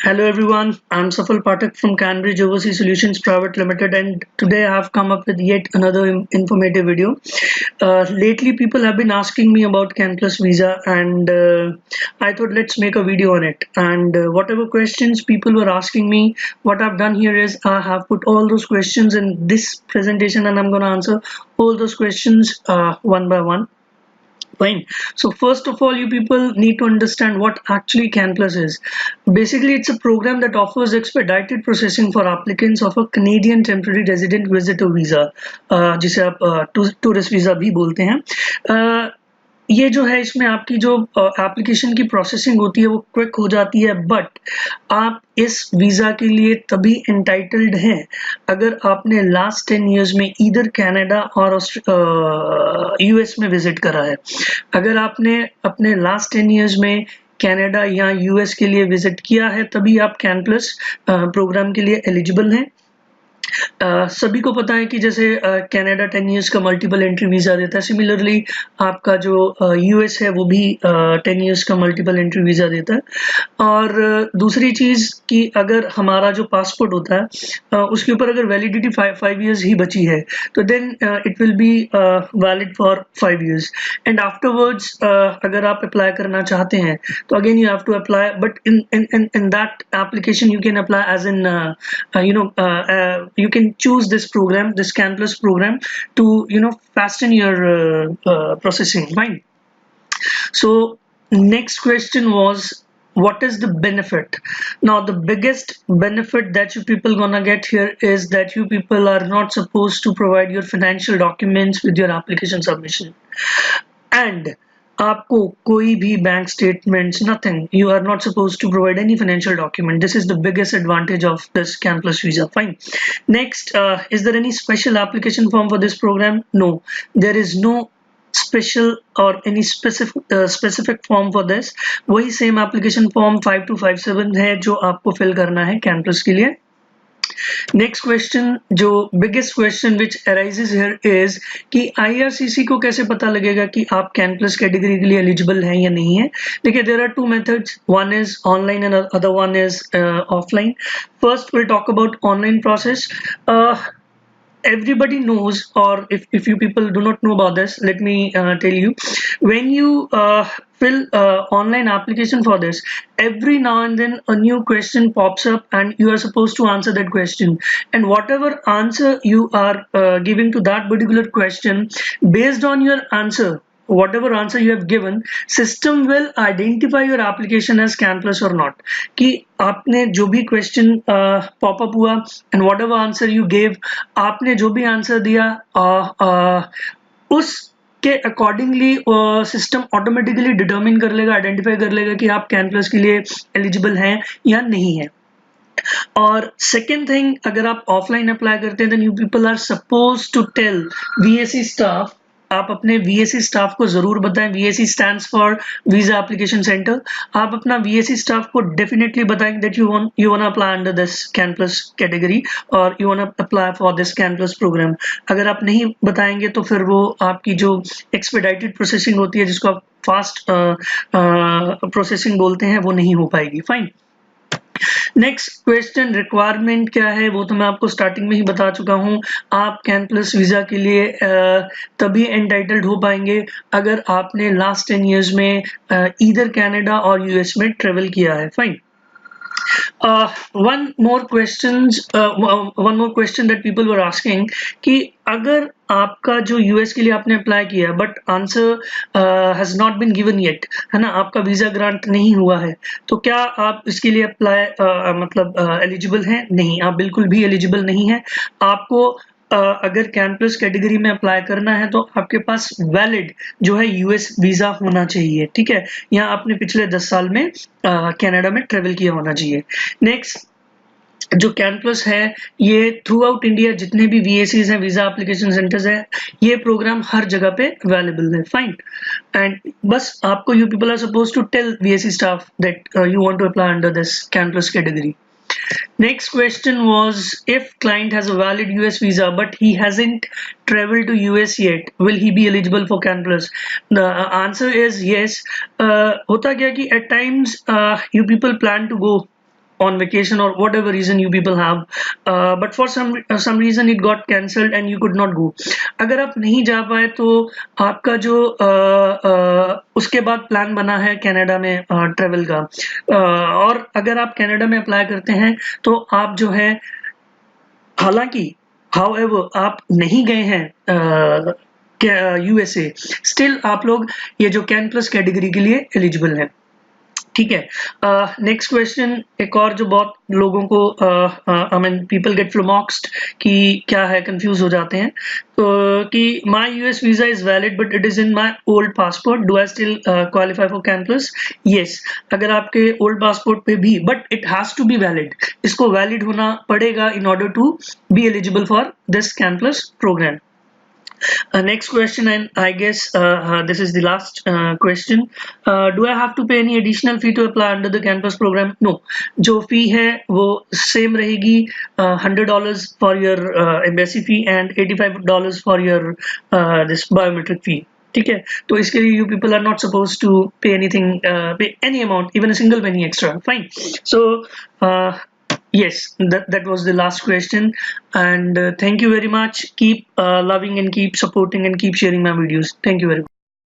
Hello everyone, I'm Safal Pathak from Cambridge Overseas Solutions Private Limited, and today I have come up with yet another informative video. Lately people have been asking me about Can Plus Visa, and I thought let's make a video on it. And whatever questions people were asking me, what I've done here is I have put all those questions in this presentation, and I'm going to answer all those questions one by one. Fine. So first of all, you people need to understand what actually CanPlus is. Basically, it's a program that offers expedited processing for applicants of a Canadian temporary resident visitor visa, जिसे आप tourist visa भी बोलते हैं. ये जो है इसमें आपकी जो एप्लीकेशन की प्रोसेसिंग होती है वो क्विक हो जाती है, बट आप इस वीज़ा के लिए तभी एंटाइटल्ड हैं अगर आपने लास्ट 10 इयर्स में ईदर कनाडा और यूएस में विजिट करा है. अगर आपने अपने लास्ट 10 इयर्स में कनाडा या यूएस के लिए विजिट किया है तभी आप कैन प्लस प्रोग्राम के लिए एलिजिबल हैं. सभी को पता है कि जैसे कनाडा 10 इयर्स का मल्टीपल एंट्री वीज़ा देता है, सिमिलरली आपका जो यूएस है वो भी 10 इयर्स का मल्टीपल एंट्री वीज़ा देता है. और दूसरी चीज़ कि अगर हमारा जो पासपोर्ट होता है उसके ऊपर अगर वैलिडिटी 5 इयर्स ही बची है तो then it will be valid for 5 years, and afterwards अगर आप अप्लाई करना चाहते हैं तो again you have to apply, but in that application you can apply as in you can choose this program, this CanPlus program, to fasten your processing. Fine. So next question was, what is the benefit? Now the biggest benefit that you people gonna get here is that you people are not supposed to provide your financial documents with your application submission, and आपको कोई भी bank statements, nothing, you are not supposed to provide any financial document. This is the biggest advantage of this can plus visa. Fine. Next, is there any special application form for this program? No, there is no special or any specific form for this. वही same application form 5257 है जो आपको fill करना है can plus के लिए. Next question, जो biggest question which arises here is कि आईआरसीसी को कैसे पता लगेगा कि आप कैन प्लस कैटेगरी के लिए एलिजिबल हैं या नहीं है. देखिए, there are two methods, one is online and other one is offline. First will talk about online process. Everybody knows, or if you people do not know about this, let me tell you. When you fill online application for this, every now and then a new question pops up and you are supposed to answer that question, and whatever answer you are giving to that particular question, based on your answer, whatever answer you have given, system will identify your application as CanPlus or not. कि आपने जो भी question pop up हुआ and whatever answer you gave, आपने जो भी answer दिया उस के अकॉर्डिंगली सिस्टम ऑटोमेटिकली डिटर्मिन कर लेगा, आइडेंटिफाई कर लेगा कि आप CanPlus के लिए एलिजिबल हैं या नहीं है. और सेकेंड थिंग, अगर आप ऑफलाइन अप्लाई करते हैं then you people are suppose to tell VAC staff, आप अपने वीएसी स्टाफ को जरूर बताएं. VAC stands for visa application centre. आप अपना वीएसी स्टाफ को डेफिनेटली बताएं that you want apply under this can plus category और you want apply for this can plus program. अगर आप नहीं बताएंगे तो फिर वो आपकी जो एक्सपेडाइटेड प्रोसेसिंग होती है, जिसको आप फास्ट प्रोसेसिंग बोलते हैं, वो नहीं हो पाएगी. फाइन. नेक्स्ट क्वेश्चन, रिक्वायरमेंट क्या है? वो तो मैं आपको स्टार्टिंग में ही बता चुका हूँ. आप कैन प्लस वीजा के लिए तभी एंटाइटल्ड हो पाएंगे अगर आपने लास्ट 10 इयर्स में ईदर कनाडा और यूएस में ट्रेवल किया है. Fine. one more question that people were asking कि अगर आपका जो यूएस के लिए आपने अप्लाई किया but answer has not been given yet, है ना, आपका वीजा ग्रांट नहीं हुआ है, तो क्या आप इसके लिए अप्लाई मतलब एलिजिबल हैं? नहीं, आप बिल्कुल भी एलिजिबल नहीं है. आपको अगर कैन प्लस कैटेगरी में अप्लाई करना है तो आपके पास वैलिड जो है यूएस वीजा होना चाहिए. ठीक है, या आपने पिछले 10 साल में कनाडा में ट्रेवल किया होना चाहिए. नेक्स्ट, जो कैन प्लस है ये थ्रू आउट इंडिया जितने भी वीएसीज हैं, वीजा एप्लीकेशन सेंटर्स हैं, ये प्रोग्राम हर जगह पे अवेलेबल है. फाइन. एंड बस आपको you people are suppose to tell VAC staff that you want to apply under this can plus category. Next question was, if client has a valid US visa but he hasn't traveled to US yet, will he be eligible for Can Plus? The answer is yes. होता क्या कि at times you people plan to go on vacation or whatever reason you people have, but for some reason it got cancelled and you could not go. अगर आप नहीं जा पाए तो आपका जो उसके बाद प्लान बना है कनाडा में ट्रेवल का, और अगर आप कनाडा में अप्लाई करते हैं तो आप जो है, हालांकि हाउएवर आप नहीं गए हैं यूएसए, स्टिल आप लोग ये जो कैन प्लस कैटेगरी के लिए एलिजिबल हैं। ठीक है। नेक्स्ट क्वेश्चन, एक और जो बहुत लोगों को I mean people get flummoxed कि क्या है, कंफ्यूज हो जाते हैं, तो कि my US visa is valid but it is in my old passport, do I still qualify for can plus? Yes, अगर आपके ओल्ड पासपोर्ट पे भी, but it has to be valid, इसको वैलिड होना पड़ेगा in order to be eligible for this can plus program. Next question, and I guess this is the last question. Do I have to pay any additional fee to apply under the campus program? No. जो fee है वो same रहेगी, $100 for your embassy fee and $85 for your this biometric fee. ठीक है, तो इसके लिए you people are not supposed to pay anything, pay any amount, even a single penny extra. Fine. So yes, that was the last question, and thank you very much. Keep loving and keep supporting and keep sharing my videos. Thank you very much.